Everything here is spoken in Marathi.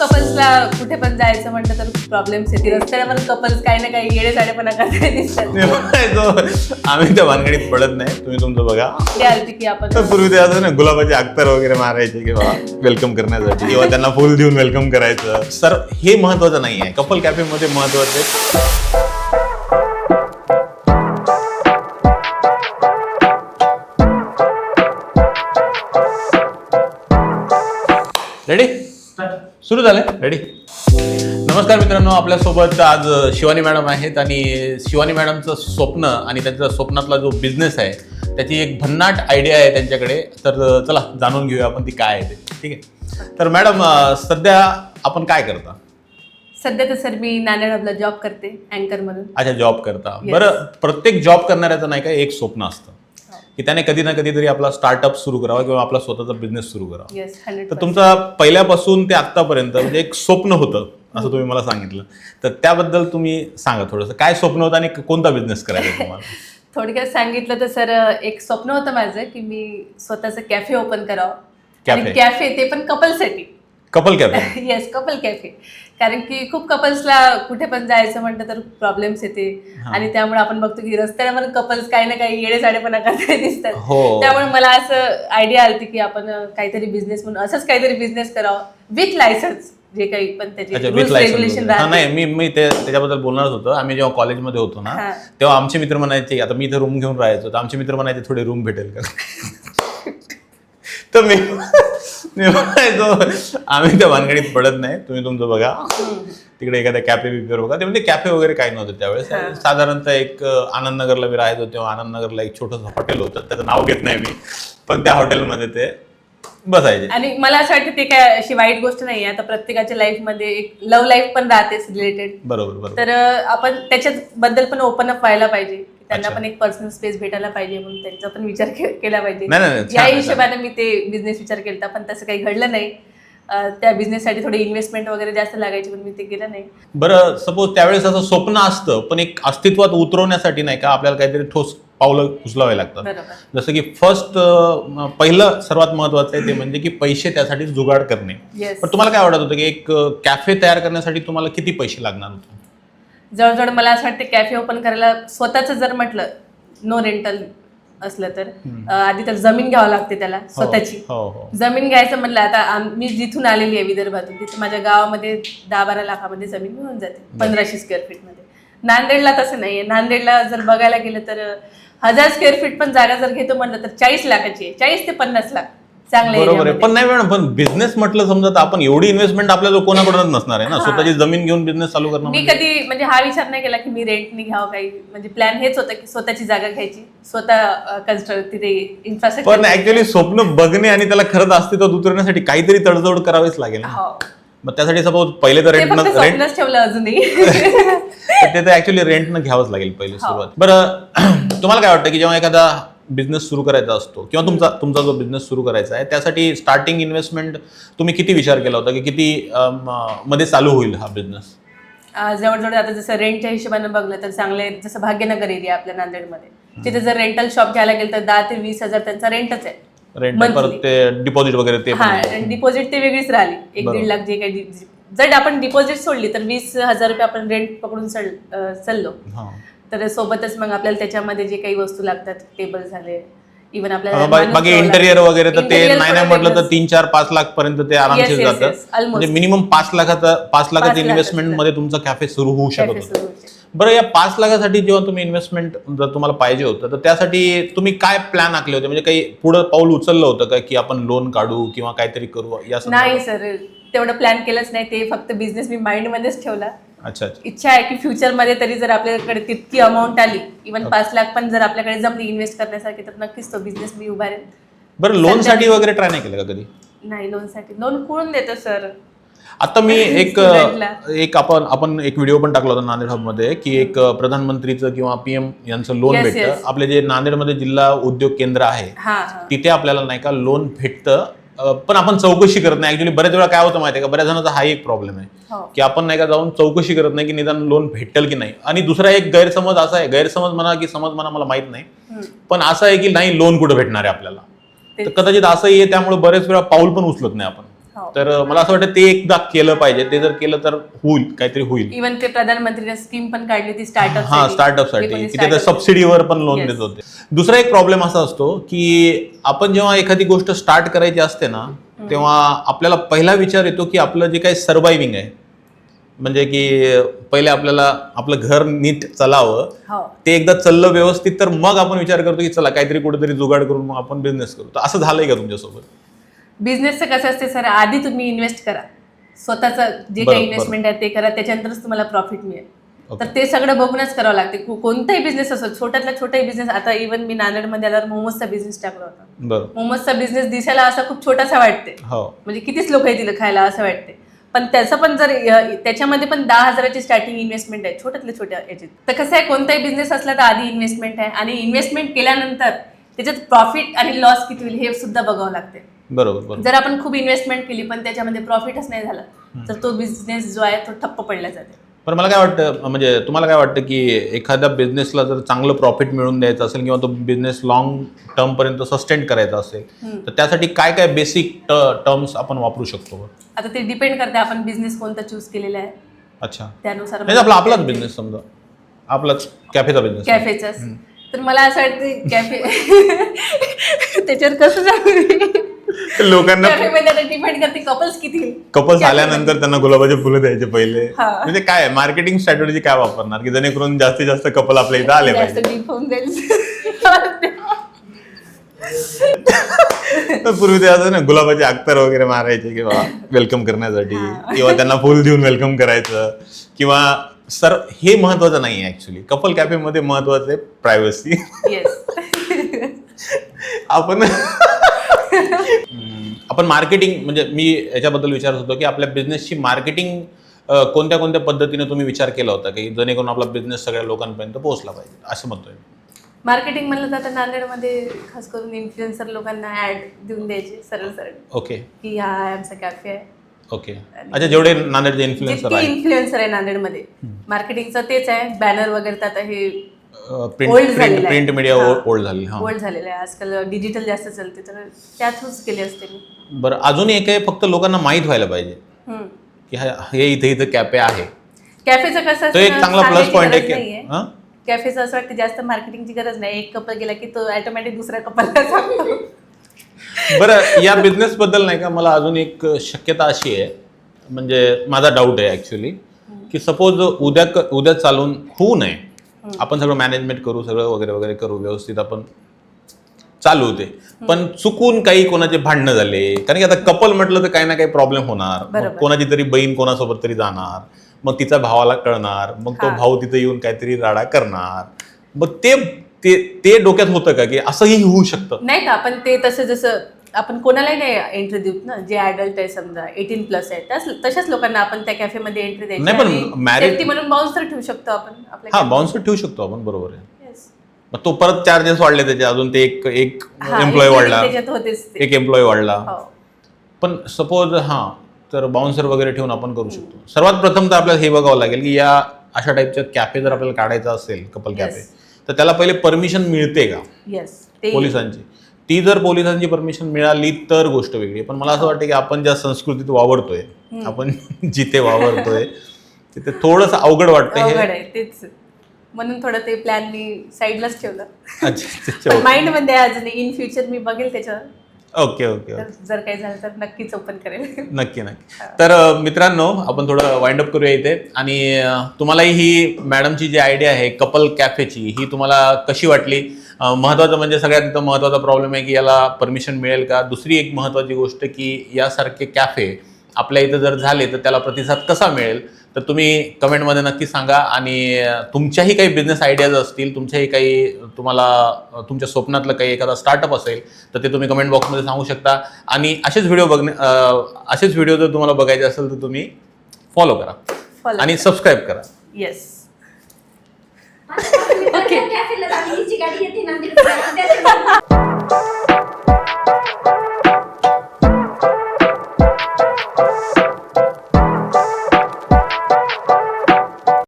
कपल्सला कुठे पण जायचं म्हटलं तर प्रॉब्लेम्स येतील. रस्त्यावर कपल्स काही ना काही येडेसाडेपणा करताना दिसतात. आम्ही त्या भानगडीत पडत नाही, तुम्ही तुमचं बघा. ते आलती की आपण तर पूर्वी ते असं ना गुलाबाचे अख्तर वगैरे मारायचे किंवा वेलकम करण्यासाठी किंवा त्यांना फुल देऊन वेलकम करायचं. सर हे महत्वाचं नाही आहे, कपल कॅफे मध्ये महत्वाचं रेडी सुरू झाले. रेडी. नमस्कार मित्रांनो, आपल्यासोबत आज शिवानी मॅडम आहेत आणि शिवानी मॅडमचं स्वप्न आणि त्यांच्या स्वप्नातला जो बिझनेस आहे त्याची एक भन्नाट आयडिया आहे त्यांच्याकडे. तर चला जाणून घेऊया आपण ती काय आहे ते. ठीक आहे. तर मॅडम सध्या आपण काय करता? सध्या तर सर मी नांदेड हबला जॉब करते अँकर म्हणून. अच्छा, जॉब करता. बरं, प्रत्येक जॉब करणाऱ्याचं नाही का एक स्वप्न असतं की त्याने कधी ना कधीतरी आपला स्टार्टअप सुरू करावा किंवा आपला स्वतःचा बिझनेस सुरू करावा. येस, 100%. तर तुमचा पहिल्यापासून ते आतापर्यंत म्हणजे एक स्वप्न होतं असं तुम्ही मला सांगितलं, तर त्याबद्दल तुम्ही सांगा थोडंसं. काय स्वप्न होतं आणि कोणता बिझनेस करायचा तुम्हाला? थोडक्यात सांगितलं तर सर एक स्वप्न होतं माझं की मी स्वतःचं कॅफे ओपन करावं. कॅफे? कॅफे ते पण कपलसाठी. Couple cafe? Yes, couple cafe. कारण की खूप कपल्सला कुठे पण जायचं म्हटलं तर प्रॉब्लेम्स येते आणि त्यामुळे आपण बघतो की रस्त्यावर कपल्स काही ना काही येडेसाडेपणा करताना दिसतात. त्यामुळे मला असं आयडिया आली की आपण काहीतरी बिझनेस म्हणून असंच काहीतरी बिझनेस करावं विथ लायसन्स, जे काही पण त्याचे रूल्स रेग्युलेशन राहतात. नाही, मी त्याच्याबद्दल बोलणारच होतो. आम्ही जेव्हा कॉलेजमध्ये होतो ना तेव्हा आमचे मित्र म्हणायचे, आता मी इथे रूम घेऊन राहायचो तर आमचे मित्र म्हणायचे थोडे रूम भेटेल का? तर मी म्हणायचो आम्ही त्या भानगडीत पडत नाही, तुम्ही तुमचं बघा. तिकडे एखाद्या कॅफे बिफेवर बघा. ते म्हणजे कॅफे वगैरे काही नव्हतं त्यावेळेस. साधारणतः एक आनंदनगरला मी राहायचो तेव्हा आनंदनगरला एक छोटंसं हॉटेल होतं, त्याचं नाव घेत नाही मी, पण त्या हॉटेलमध्ये ते बसायचे. आणि मला असं वाटतं ते काय अशी वाईट गोष्ट नाही. आता प्रत्येकाच्या लाईफमध्ये एक लव्ह लाईफ पण राहतेच रिलेटेड. बरोबर. तर आपण त्याच्याबद्दल पण ओपन अप व्हायला पाहिजे. त्यांना पण एक पर्सनल स्पेस भेटायला पाहिजे म्हणून त्यांचा पण विचार केला पाहिजे. या हिशोबाने मी ते बिझनेस विचार केला, पण तसं काही घडलं नाही. त्या बिझनेससाठी थोडी इन्व्हेस्टमेंट वगैरे जास्त लागायची, पण मी ते केलं नाही. बरं, सपोज त्यावेळेस असं स्वप्न असतं पण एक अस्तित्वात उतरवण्यासाठी नाही का आपल्याला काहीतरी ठोस पावलं उचलावे लागतात. जसं की पहिलं सर्वात महत्वाचं आहे ते म्हणजे की पैसे त्यासाठी जुगाड करणे. पण तुम्हाला काय वाटत होतं की एक कॅफे तयार करण्यासाठी तुम्हाला किती पैसे लागणार होते? जवळजवळ मला असं वाटतं कॅफे ओपन करायला स्वतःचं जर म्हटलं नो रेंटल असलं तर आधी तर जमीन घ्यावं लागते त्याला स्वतःची. जमीन घ्यायचं म्हटलं, आता मी जिथून आलेली आहे विदर्भातून, तिथं माझ्या गावामध्ये 10-12 लाखामध्ये जमीन मिळून जाते 1500 स्क्वेअर फीट मध्ये. नांदेडला तसं नाहीये. नांदेडला जर बघायला गेलं तर 1000 स्क्वेअर फीट पण जागा जर घेतो म्हटलं तर 40 लाखाची आहे. 40 ते 50 लाख चांगले. बरोबर आहे. पण नाही मॅडम, पण बिझनेस म्हटलं समजा तर आपण एवढी इन्व्हेस्टमेंट आपल्याला कोणाकडूनच नसणार आहे ना, स्वतःची जमीन घेऊन बिझनेस चालू करणं. मी कधी म्हणजे हा विचार नाही केला की मी रेंटनी घ्यावं काही. म्हणजे प्लॅन हेच होतं की स्वतःची जागा घ्यायची, स्वतः कन्स्ट्रक्ट तिथे इन्फ्रास्ट्रक्चर. पण ऍक्च्युअली स्वप्न बघणे आणि त्याला खरंच अस्तित्वात उतरण्यासाठी काहीतरी तडजोड करावीच लागेल. मग त्यासाठी सपोज पहिले तर रेंट ठेवलं अजूनही ते तर ऍक्च्युअली रेंटनं घ्यावंच लागेल पहिले सुरुवात. बरं, तुम्हाला काय वाटतं की जेव्हा एखादा बिझनेस सुरू करायचा असतो किंवा तुमचा जो बिझनेस सुरू करायचा आहे त्यासाठी स्टार्टिंग इन्व्हेस्टमेंट तुम्ही किती विचार केला होता की किती मध्ये चालू होईल हा बिझनेस? जवळजवळ आता जसं रेंटच्या हिशोबाने बघलं तर चांगले, जसं भाग्यनगर एरिया आपल्या नांदेडमध्ये, तिथे जर रेंटल शॉप घ्यायला गेलं तर 10 ते 20 हजार त्यांचा रेंटच आहे. रेंट परत ते डिपॉझिट वगैरे ते डिपॉझिट ते वेगळीच राहिली. 1-1.5 लाख जे काही जर आपण डिपॉझिट सोडली तर 20,000 रुपये आपण रेंट पकडून चाललो. तर सोबतच मग आपल्याला त्याच्यामध्ये जे काही वस्तू लागतात, टेबल झाले, इव्हन आपल्याला बाकी इंटेरियर वगैरे, तर ते नाही म्हटलं तर 3-4-5 लाख पर्यंत ते आरामशीर जातं. म्हणजे मिनिमम 5 लाखाचं इन्व्हेस्टमेंट मध्ये तुमचा कॅफे सुरू होऊ शकत होतं. बरं, या 5 लाखासाठी जेव्हा तुम्ही इन्व्हेस्टमेंट जर तुम्हाला पाहिजे होतं तर त्यासाठी तुम्ही काय प्लॅन आखले होते? म्हणजे काही पुढे पाऊल उचललं होतं का की आपण लोन काढू किंवा काहीतरी करू? नाही सर, तेवढं प्लॅन केलंच नाही. ते फक्त बिझनेस मी माइंड मध्येच ठेवला. अच्छा. इच्छा आहे की फ्युचर मध्ये तरी जर आपल्याकडे तितकी अमाऊंट आली, इव्हन 5 लाख पण जर आपल्याकडे जमली इन्व्हेस्ट करण्यासाठी, तर नक्कीच तो बिझनेस मी उभारेल. बरं, लोन साठी वगैरे ट्राय नाही केलं का कधी? नाही, लोन कोण देतो सर? आता मी एक आपण एक व्हिडिओ पण टाकला होता नांदेड हब मध्ये की एक प्रधानमंत्रीचं किंवा PM यांचं लोन भेटतं. आपले जे नांदेडमध्ये जिल्हा उद्योग केंद्र आहे तिथे आपल्याला नाही का लोन भेटतं, पण आपण चौकशी करत नाही. ऍक्च्युली बऱ्याच वेळा काय होतं माहिती आहे का, बऱ्याच जणांचा हा एक प्रॉब्लेम आहे की आपण नाही का जाऊन चौकशी करत नाही की निदान लोन भेटेल की नाही. आणि दुसरा एक गैरसमज असा आहे, गैरसमज म्हणा की समज म्हणा मला माहित नाही, पण असं आहे की नाही लोन कुठे भेटणार आहे आपल्याला. तर कदाचित असंही आहे, त्यामुळे बरेच वेळा पाऊल पण उचलत नाही आपण. तर मला असं वाटतं ते एकदा केलं पाहिजे. ते जर केलं तर होईल, काहीतरी होईल. इव्हन ते प्रधानमंत्रीने स्कीम पण काढली होती स्टार्टअप स्टार्टअपसाठी, की ते सबसिडीवर पण लोन देत होते. दुसरा एक प्रॉब्लेम असा असतो की आपण जेव्हा एखादी गोष्ट स्टार्ट करायची असते ना, तेव्हा आपल्याला पहिला विचार येतो की आपलं जे काही सर्वायव्हिंग आहे, म्हणजे की पहिले आपल्याला आपलं घर नीट चालावं, ते एकदा चाललं व्यवस्थित तर मग आपण विचार करतो की चला काहीतरी कुठेतरी जुगाड करून मग आपण बिझनेस करू. तर असं झालंय का तुमच्यासोबत? बिझनेसचं कसं असते सर, आधी तुम्ही इन्व्हेस्ट करा, स्वतःचं जे काही इन्व्हेस्टमेंट आहे ते करा, त्याच्यानंतरच तुम्हाला प्रॉफिट मिळेल. तर ते सगळं बघूनच करावं लागते. कोणताही बिझनेस असो, छोट्यातला छोटाही बिझनेस. आता इव्हन मी नांदेडमध्ये आल्यावर मोमोजचा बिझनेस टाकला होता. मोमोजचा बिझनेस दिसायला असा खूप छोटासा वाटते, म्हणजे कितीच लोक येतील खायला असं वाटते, पण त्याचं पण जर त्याच्यामध्ये पण 10,000ची स्टार्टिंग इन्व्हेस्टमेंट आहे छोट्यातल्या छोट्या याच्यात. तर कसं आहे, कोणताही बिझनेस असला तर आधी इन्व्हेस्टमेंट आहे, आणि इन्व्हेस्टमेंट केल्यानंतर त्याच्यात प्रॉफिट आणि लॉस किती होईल हे सुद्धा बघावं लागते. बरोबर. जर आपण खूप इन्व्हेस्टमेंट केली पण त्याच्यामध्ये प्रॉफिटच नाही झाला तर तो बिझनेस जो आहे तो ठप्प पडला जाते. पण मला काय वाटतं, म्हणजे तुम्हाला काय वाटतं की एखाद्या बिझनेसला जर चांगलं प्रॉफिट मिळून द्यायचं असेल किंवा तो बिझनेस लॉंग टर्म पर्यंत सस्टेन करायचा असेल तर त्यासाठी काय काय बेसिक टर्म्स आपण वापरू शकतो? आता ते डिपेंड करते आपण बिझनेस कोणता चूज केलेला आहे. अच्छा, त्यानुसार आपलाच बिझनेस, समजा आपलाच कॅफेचा बिझनेस. कॅफेचाच तर मला असं वाटतं कॅफे त्याच्यावर कसं सांगू लोकांना डिपेंड करते कपल्स आल्यानंतर त्यांना गुलाबाचे फुलं द्यायचे पहिले, म्हणजे काय मार्केटिंग स्ट्रॅटेजी काय वापरणार की जेणेकरून जास्तीत जास्त कपल आपल्या इथं आले पाहिजे? पूर्वी ते असं ना गुलाबाचे अख्तर वगैरे मारायचे किंवा वेलकम करण्यासाठी, किंवा त्यांना फुल देऊन वेलकम करायचं, किंवा सर हे महत्वाचं नाही ऍक्च्युली. कपल कॅफे मध्ये महत्वाचं आहे प्रायव्हसी. आपण मार्केटिंग, म्हणजे मी याच्याबद्दल विचारत होतो की आपल्या बिझनेसची मार्केटिंग कोणत्या कोणत्या पद्धतीने तुम्ही विचार केला होता की जेणेकरून आपला बिझनेस सगळ्या लोकांपर्यंत पोहोचला पाहिजे, असं म्हणतोय. मार्केटिंग म्हणलं तर आता नांदेडमध्ये खास करून इन्फ्लुएन्सर लोकांना ऍड देऊन द्यायचे सरळ सरळ. ओके. की हा आमचा कॅफे आहे. ओके. अच्छा, जेवढे नांदेडचे इन्फ्लुएन्सर आहे नांदेडमध्ये मार्केटिंगचं तेच आहे. बॅनर वगैरे तर आता हे प्रिंट मीडिया ओल्ड झालेलं आहे. आजकाल डिजिटल जास्त चालते, तर त्यातच केले असते मी. बरं, अजून एक आहे, फक्त लोकांना माहित व्हायला पाहिजे की हे इथे कॅफे आहे. कॅफेचं कसं तो एक चांगला प्लस पॉइंट आहे. कॅफेचं असं वाटतं जास्त मार्केटिंगची गरज नाही. एक कपल गेला की तो ऑटोमॅटिक दुसऱ्या कपलला सांगतो. बरं, या बिझनेस बद्दल नाही का मला अजून एक शक्यता अशी आहे, म्हणजे माझा डाऊट आहे ऍक्च्युली, की सपोज उद्या चालून होऊ नये, आपण सगळं मॅनेजमेंट करू, सगळं वगैरे वगैरे करू, व्यवस्थित आपण चालू होते, पण चुकून काही कोणाचे भांडणं झाले, कारण की आता कपल म्हटलं तर काही ना काही प्रॉब्लेम होणार. कोणाची तरी बहीण कोणासोबत तरी जाणार, मग तिचा भावाला कळणार, मग तो भाऊ तिथे येऊन काहीतरी राडा करणार. मग ते डोक्यात होतं का की असंही होऊ शकतं? नाही का, आपण ते तसं जसं आपण कोणालाही नाही एंट्री देऊ ना, जे ऍडल्ट आहे समजा 18+ आहे तशाच लोकांना आपण त्या कॅफेमध्ये एंट्री द्यायची. नाही, पण मॅरेज म्हणून बाउन्सर ठेवू शकतो आपण आपल्या. हा, बाउन्सर ठेवू शकतो आपण, बरोबर आहे. मग तो परत चार्जेस वाढले त्याचे, अजून ते एक एम्प्लॉय वाढला, एक एम्प्लॉय वाढला. पण सपोज तर बाउन्सर वगैरे ठेवून आपण करू शकतो. सर्वात प्रथम तर आपल्याला हे बघावं लागेल की या अशा टाईपच्या कॅफे जर आपल्याला काढायचा असेल, कपल कॅफे, तर त्याला पहिले परमिशन मिळते का पोलिसांची? ती जर पोलिसांची परमिशन मिळाली तर गोष्ट वेगळी. पण मला असं वाटतं की आपण ज्या संस्कृतीत वावरतोय, आपण जिथे वावरतोय तिथे थोडंसं अवघड वाटतंय. म्हणून थोडं ते प्लॅन मी साईडलाच ठेवलं. अच्छा, माइंड मध्ये अजून इन फ्युचर मी बघेल त्याच्यावर. ओके. जर काही झालं तर नक्कीच ओपन करेल. नक्की. तर मित्रांनो, आपण थोडं वाइंड अप करूया इथे. आणि तुम्हालाही ही मॅडमची जी आयडिया आहे कपल कॅफेची, ही तुम्हाला कशी वाटली? महत्त्वाचं म्हणजे सगळ्यात इथं महत्त्वाचा प्रॉब्लेम आहे की याला परमिशन मिळेल का. दुसरी एक महत्त्वाची गोष्ट की यासारखे कॅफे आपल्या इथं जर झाले तर त्याला प्रतिसाद कसा मिळेल, तर तुम्ही कमेंटमध्ये नक्की सांगा. आणि तुमच्याही काही बिझनेस आयडियाज असतील, तुमच्याही काही तुम्हाला तुमच्या स्वप्नातलं काही एखादा स्टार्टअप असेल तर ते तुम्ही कमेंट बॉक्समध्ये सांगू शकता. आणि असेच व्हिडिओ जर तुम्हाला बघायचे असेल तर तुम्ही फॉलो करा आणि सबस्क्राईब करा. येस. ओके.